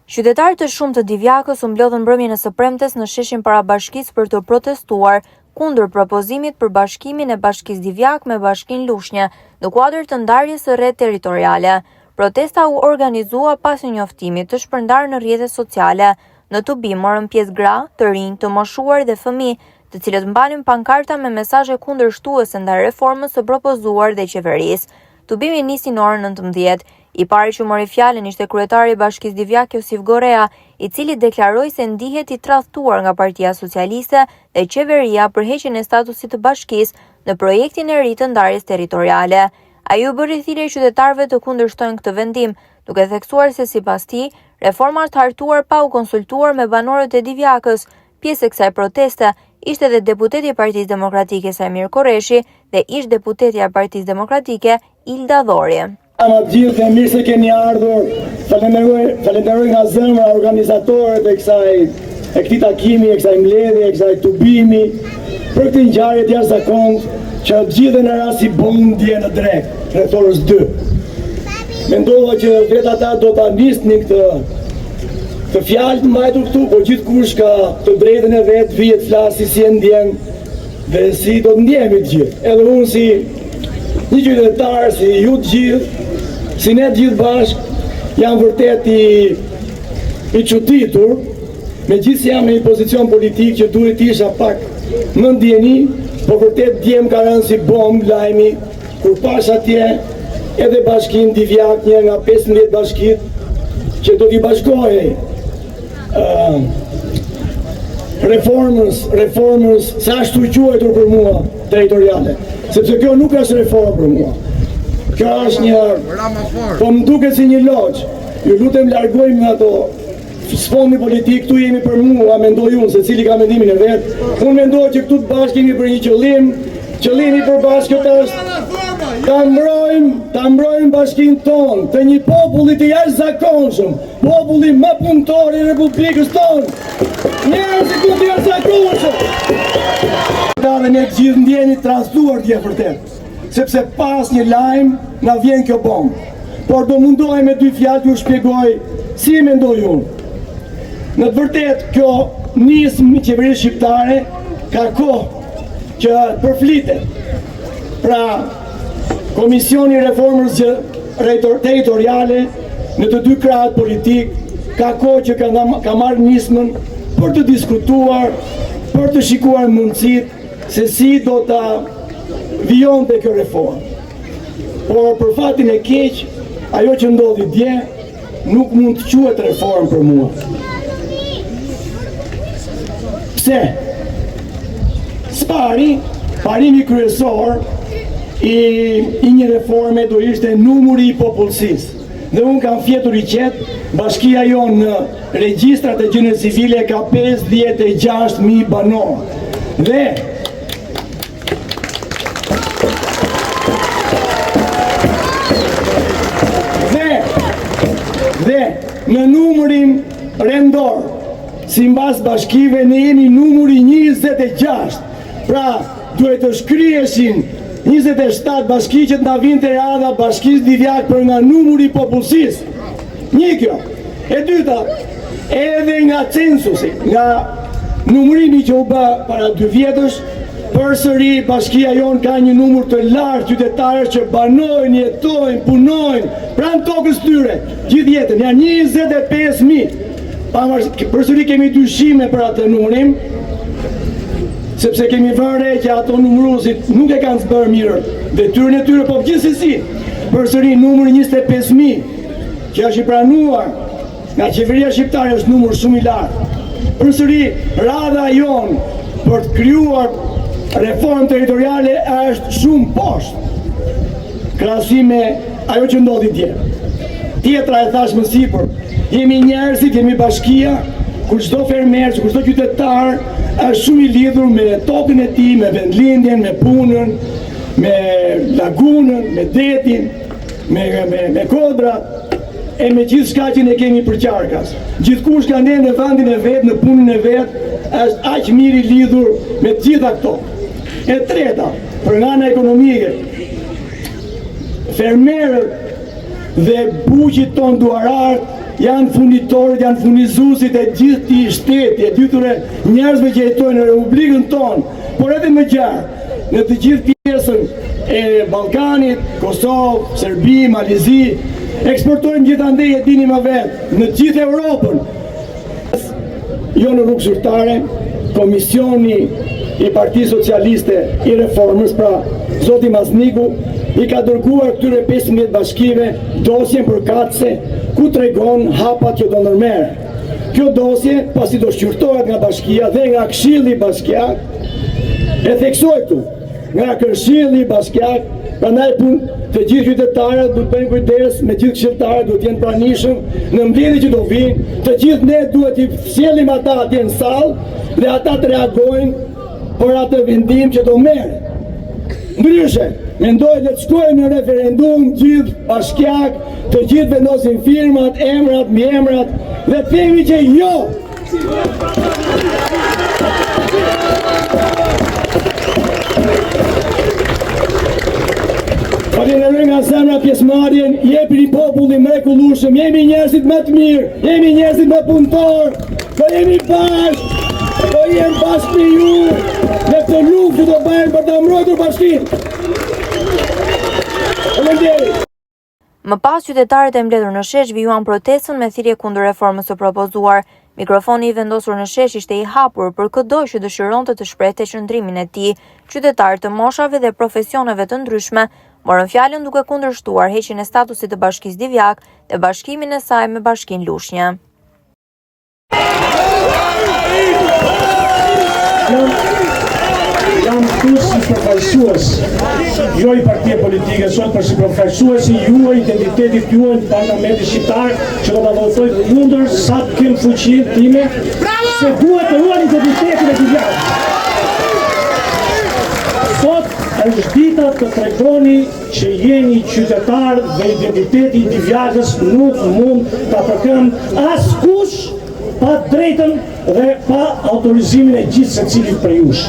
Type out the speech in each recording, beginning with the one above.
Qytetarë të shumë të Divjakës u mblodhën mbrëmjen e së premtes në sheshin para bashkisë për të protestuar kundër propozimit për bashkimin e Bashkisë Divjak me Bashkinë Lushnjë në kuadër të ndarjes së re territoriale. Protesta u organizua pas një njoftimi të shpërndarë në rrjetet sociale. Në tubim morën pjesë gra, të rinj, të moshuar dhe fëmijë, të cilët mbanin pankarta me mesazhe kundërshtuese ndaj reformës së propozuar dhe qeverisë. Tubimi nisi në orën 19. I pari që mori fjalën ishte kryetari i Bashkisë Divjak Josif Gorea, i cili deklaroi se ndihet i tradhtuar nga Partia Socialiste dhe qeveria për heqjen e statusit të bashkisë në projektin e ri të ndarjes territoriale. Ai u bëri thirrje qytetarëve të kundërshtojnë këtë vendim, duke theksuar se sipas tij, reforma është hartuar pa u konsultuar me banorët e Divjakës. Pjesë e kësaj proteste ishte edhe deputeti i Partisë Demokratike Sajmir Korreshi dhe ish deputetja e Partisë Demokratike Ilda Dhori. Ama gjithë e mirë se keni ardhur, falenderoj nga zemra organizatorët e këtij takimi, e kësaj mbledhje, e kësaj tubimi, për këtë ngjarje të jashtëzakonshme që gjithë në rast si bondje në drek, rreth orës 2. Mendova që vetë ata do ta nisnin këtë fjalë të mbajtur këtu, por gjithkush ka të drejtën e vet, vihet flasi si e ndjen dhe si do të ndjehemi të gjithë. Edhe unë si një qytetar, si ju të gjithë, si ne të gjithë bashkë, jam vërtet i çuditur, megjithëse jam në një pozicion politik që duhet isha pak më ndjeni, por vërtet djem ka rënë si bombë lajmi, kur pash atje edhe Bashkinë Divjak, një nga 15 bashkitë që do t'i bashkohej reformës, sa ashtu quajtur për mua territoriale, sepse kjo nuk është reformë për mua. Kjo është një, po më duket si një logjë. Ju lutem largojmë nga ato sfondi politik, këtu jemi për mua, mendoj unë, se cili ka mendimin e vet. Unë mendoj që këtu të bashkë jemi për një qëllim, qëllimi për bashkët është ta mbrojmë bashkinë tonë, të një populli të jashtëzakonshëm, populli më punëtor i Republikës tonë. Njerëz të jashtëzakonshëm. Dhe ne gjithë ndjeni tradhtuar dje vërtet, sepse pas një lajm na vjen kjo bombë. Por do mundohem me dy fjalë t'ju shpjegoj si e mendoj unë. Në të vërtet kjo nismë qeverisë shqiptare ka kohë që përflitet. Pra, Komisioni Reformës Territoriale në të dy krahët politik ka kohë që ka marrë nismën për të diskutuar, për të shikuar mundësitë se si do ta vijonte kjo reformë. Por për fatin e keq, ajo që ndodhi dje nuk mund të quhet reformë për mua. Pse? Parimi kryesor i një reforme do ishte numri i popullsisë. Dhe unë kam fjetur i qetë, bashkia jonë në regjistrat e gjinës civile ka 56.000 banorë. Dhe në numërin rendor, si mbas bashkive, ne jemi numëri 26. Pra, duhet të shkryeshin 27 bashki që të nga vinte radha Bashkisë Divjak për nga numëri i popullsisë. Një kjo. E dyta, edhe nga censusi, nga numërimi që u bë para 2 vjetësh, përsëri bashkia jonë ka një numër të lartë qytetarësh që banojnë, jetojnë, punojnë pranë tokës tyre, gjithë jetën, janë 25.000. Përsëri kemi dyshime për atë numërim, sepse kemi vënë që ato numëruesit nuk e kanë bërë mirë detyrën e tyre, po gjithsesi, përsëri numri 25.000 që është i pranuar nga qeveria shqiptare është numër shumë i lartë. Përsëri radha jonë për të krijuar reformë territoriale është shumë poshtë krahasim me ajo që ndodhi dje. Tjetra e thash më sipër, jemi njerëzit, jemi bashkia, kur çdo fermer, kur çdo qytetar është shumë i lidhur me tokën e tij, me vendlindjen, me punën, me lagunën, me detin, me kodrat, e me gjithë shka që ne kemi për qarkas. Gjithkush ka ne në vendin e vet, në punën e vet, është aq mirë i lidhur me të gjitha këto. E treta, për nga ana ekonomike, fermerët dhe buqit ton duarar janë funitorët, janë funizuesit e gjithë shteti, e dyture njerëzve që jetojnë në Republikën tonë, por edhe më gjatë, në të gjithë pjesën e Ballkanit, Kosovë, Serbi, Malizi, eksportojmë gjithandej e dini më vetë, në gjithë Europën. Jo në rrugë zyrtare, Komisioni i Partisë Socialiste i Reformës, pra Zoti Masniku, i ka dërguar këtyre 15 bashkive dosjen përkatëse ku tregon hapat që do ndërmerren. Kjo dosje, pasi do shqyrtohet nga bashkia dhe nga Këshilli Bashkiak, e theksoj këtu, nga Këshilli Bashkiak, prandaj të gjithë qytetarët duhet bëjnë kujdes, me gjithë këshilltarët duhet jenë pranishëm në mbledhjet që do vinë, të gjithë ne duhet i sjellim ata atje në sallë dhe ata të reagojnë për atë vendim që do merret. Ndryshe, mendoj të shkojmë në referendum gjithë bashkiak, të gjithë vendosin firmat, emrat, mbiemrat dhe themi që jo. Falenderoj nga zemra pjesëmarrjen, jepini populli mrekullueshëm, jemi njerëzit më të mirë, jemi njerëzit më punëtor, do jemi bashkë. Do jem bashkë me ju në këtë luftë që do bëjmë për të mbrojtur bashkinë. Faleminderit. Më pas, qytetarët e mbledhur në shesh vijuan protestën me thirrje kundër reformës së propozuar. Mikrofoni i vendosur në shesh ishte i hapur për çdo që dëshironte të shprehte qëndrimin e tij. Qytetarë të moshave dhe profesioneve të ndryshme morën fjalën duke kundërshtuar heqjen e statusit të Bashkisë Divjak dhe bashkimin e saj me Bashkinë Lushnjë. Jam këtu si përfaqësues, jo i partie politike, sot për si përfaqësuesi juaj, identitetit juaj në Parlamentin Shqiptar, që do të votoj kundër sa të kem fuqinë time, se duhet të ruajnë identitetin e Divjakut. Sot është dita të tregoni që jeni qytetar dhe identiteti i Divjakës nuk mund ta përkëmbë askush pa drejtën dhe pa autorizimin e gjithë secilit prej jush.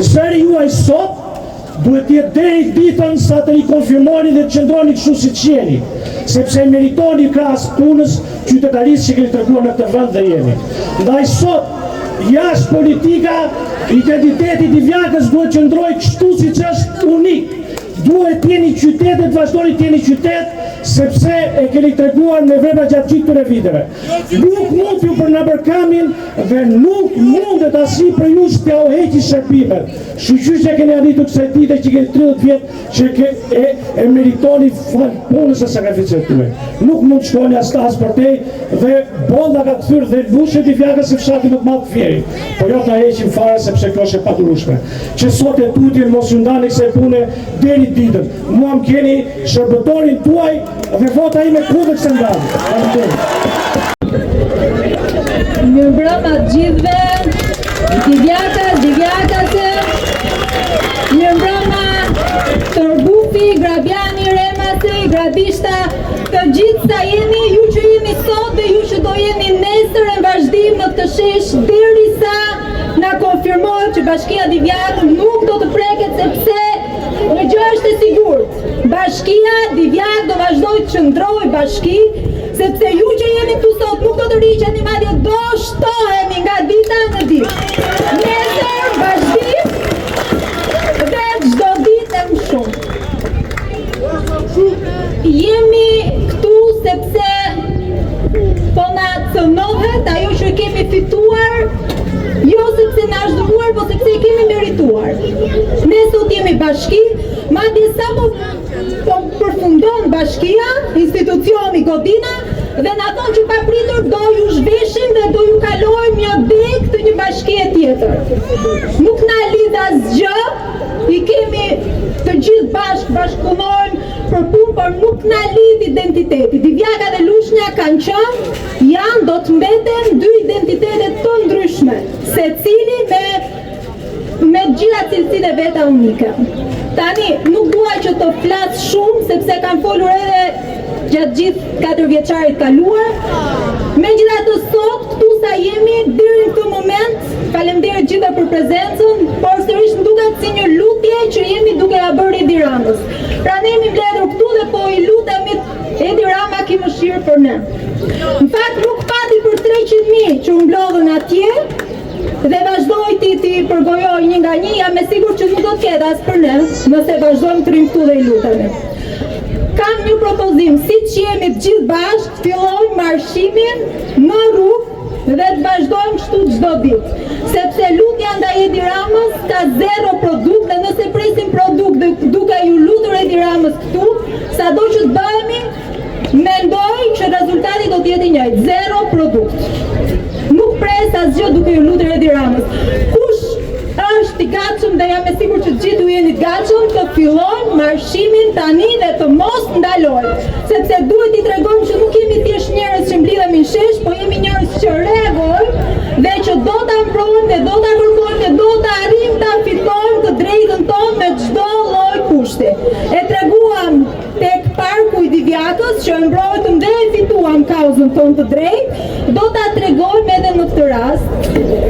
Zëri juaj sot duhet jetë deri ditën sa të rikonfirmoni dhe të qëndroni kështu siç jeni, sepse meritoni krahas punës qytetarisë që keni treguar në këtë vend dhe jeni. Ndaj sot, jashtë politika, identiteti i Divjakës duhet qëndrojë kështu siç është unik. Duhet jeni qytet dhe të vazhdoni të jeni qytet, sepse e keni treguar me vepra gjatë gjithë këtyre viteve. Nuk mund t'ju përnapërkamin dhe nuk mundet asnjë për ju t'ja u heqi shërbimet. Shqyqysh që keni arritur kësaj dite që keni 30 vjet që e meritoni punës e sakrificës tuaj. Nuk mund të shkoni as përtej dhe bolda ka kthyer dhe Lushnjë Divjakës së fshatit më të madh Fieri. Po jo ta heqim fare sepse kjo është e padurueshme. Që sot e tutje mos ju ndani kësaj pune deri ditën. Mua më keni shërbëtorin tuaj dhe vota ime kundër kësaj ndalje. Mirëmbrëma gjithëve, Divjakase, mirëmbrëma Torbufi, Grabiani, Remasi, Grabishta, të gjithë sa jeni, ju që jeni sot dhe ju që do jeni nesër në vazhdim në këtë shesh derisa na konfirmohet që Bashkia Divjak nuk do të preket sepse një gjë është e sigurt. Bashkia Divjak do vazhdoj të qëndrojë bashki, sepse ju që jeni këtu sot nuk do të riqeni, madje do shtohemi nga dita në ditë. Nesër vazhdim dhe çdo ditë më shumë. Jemi këtu sepse po na cënohet ajo që kemi fituar, jo sepse na është dëmuar, po sepse i kemi merituar. Ne sot jemi bashki, madje sa po përfundon bashkia, institucioni Godina, dhe na thonë që papritur do ju zhveshim dhe do ju kalojmë një deg të një bashkie tjetër. Nuk na lidh asgjë, i kemi të gjithë bashkëpunojmë për punë, por nuk na lidh identiteti. Divjaka dhe Lushnja kanë qenë, janë, do të mbeten dy identitete të ndryshme, secili me gjitha cilësitë e veta unike. Tani, nuk dua që të flas shumë, sepse kanë folur edhe gjatë gjithë 4 vjeçarit kaluar. Megjithatë sot, këtu sa jemi deri në këtë moment. Faleminderit gjitha për prezencën, por sërish më duket si një lutje që jemi duke ja bërë Edi Ramës. Pra ne jemi mbledhur këtu dhe po i lutemi Edi Rama ki mëshirë për ne. Në fakt nuk pati për 300.000 që u mblodhën atje dhe vazhdoj ti përgojoj një nga një, jam e sigur që nuk do të ketë as për ne, nëse vazhdojmë të rinë këtu dhe i lutemi. Kam një propozim, si që jemi të gjithë bashkë, fillojmë marshimin në rrugë dhe të vazhdojmë kështu çdo ditë. Sepse lutja ndaj Edi Ramës ka zero produkt dhe nëse presim produkt duke ju lutur Edi Ramës këtu, sado që të bëhemi, mendoj që rezultati do të jetë i njëjtë, zero produkt. Nuk pres asgjë duke ju lutur Edi Ramës. Kush është i gatshëm dhe jam e sigurt që gjithu jeni të gatshëm të fillojmë marshimin tani dhe të mos ndalojmë, sepse duhet i tregojmë që nuk jemi thjesht njerëz që mblidhemi në shesh, po jemi njerëz që reagojmë dhe që do ta mbrojmë dhe do ta kërkojmë dhe do ta arrijmë ta fitojmë të drejtën tonë me çdo lloj kushti. E treguam tek parku i Divjakës që e mbrojtëm dhe e fituam kauzën tonë të drejtë, do ta tregojmë edhe në këtë rast,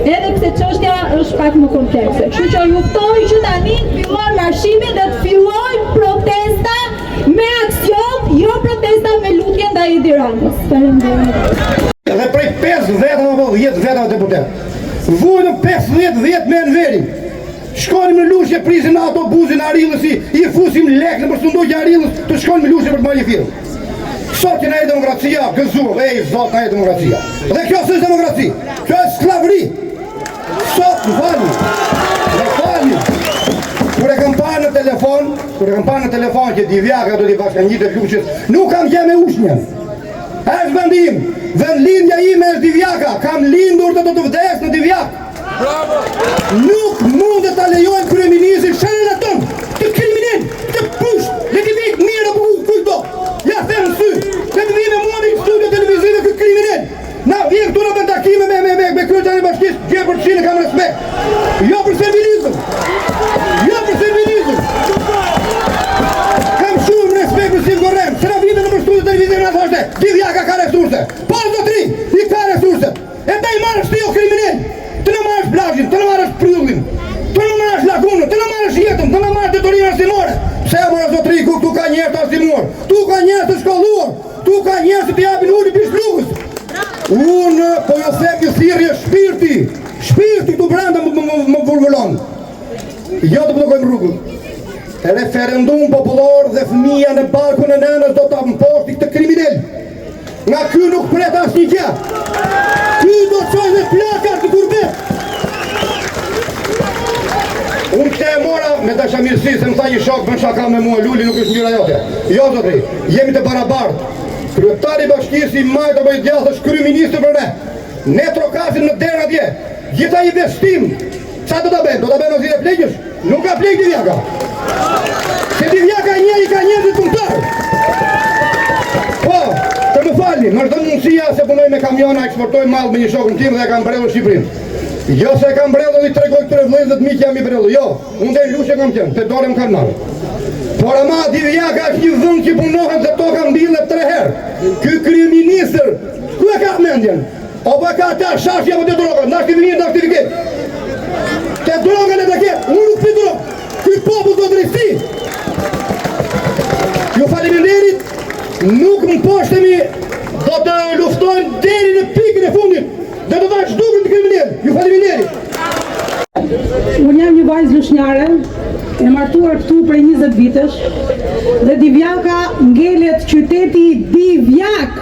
edhe pse çështja është pak më komplekse. Kështu që ju ftoj që tani të fillojmë marshimin dhe të fillojmë protesta me aksion, jo protesta me lutje ndaj Edi Ramës. Faleminderit. Dhe prej 5 vetëm apo 10 vetëm deputet. Vujnë 15-10 me në verin. Shkonim në Lushe, prisim në autobusin Arillës, i fusim lek në përstundojë Arillës, të shkonim në Lushe për të marrë një firmë. Sot që na e demokracia, gëzuar, zot na e demokracia. Dhe kjo s'është demokraci, kjo është sklavëri. Sot në falni. Kur e kam parë në telefon që Divjaka do t'i bashkangjitë Lushes, nuk kam gjë me ushnjën. Është vendim, vendlindja ime është Divjaka, kam lindur dhe do të vdes në Divjak. Nuk mund të ta lejojmë kryeministrin shenën e tonë, të kriminal, të pusht, le të vik mirë apo kujto. Ja them sy, le të vinë mua në studio televizive këtë kriminal. Na vjen këtu në bën takime me kryetarin e bashkisë, gjë për çinë kam respekt. Jo për servilizëm. Kam shumë respekt për Sigorem. Se na vjen në studio televizive na thoshte, Divjaka ka resurse. Po zotri, i ka resurse. E ndaj marrësh ti o kriminal. Të në marrësh plazhin, të në marrësh pryllin, të në marrësh lagunën, të në marrësh jetën, të në marrësh detorin arsimore. Pse mora zotri ku tu ka njerëz të arsimor, tu ka njerëz të shkolluar, tu ka njerëz që të japin uli bish lugës. Unë po jo them që thirrje shpirti tu brenda më vulvulon. Jo të bllokojmë rrugën. Referendum popullor dhe fëmia në barkun e nënës do ta mposhti këtë kriminal. Nga ky nuk pret asnjë gjë. Ky do të çojë plakat të gurbet. Unë këtë e mora me dashamirësi, se më tha një shok, bën shaka me mua, Luli nuk është njëra jote. Jo zotri, jemi të barabartë. Kryetari i bashkisë i Majt apo i djathtë është kryeministër për ne. Ne trokasim në derë atje. Gjitha investim. Çfarë do ta bëjmë? Do ta bëjmë ose pleqësh? Nuk ka pleq Divjaka. Se Divjaka i ka njerëz të punëtor. Po, të më falni, më është mundësia se punoj me kamiona, eksportoj mall me një shokun tim dhe e kam mbredhur Shqipërinë. Jo se e kam mbredhur dhe i tregoj këtyre vëllezëve të mi që jam i mbredhur. Jo, unë dhe Lushe kam qenë, te dole më kanë marrë. Por ama Divjaka është një vend që punohet dhe toka mbillet 3 herë. Ky kryeministër, ku e ka mendjen? Apo ka ata shashja apo te droga? Ndash ti vini, ndash ti vike. Te droga le të ketë, unë nuk pi drogë. Ky popull do të rrisi. Ju faleminderit, nuk më poshtemi, do të luftojmë deri në pikën e fundit. Dhe do ta zhdukëm të kriminal. Ju faleminderit. Unë jam një vajzë lushnjare, e martuar këtu prej 20 vitesh, dhe Divjaka ngelet qyteti Divjak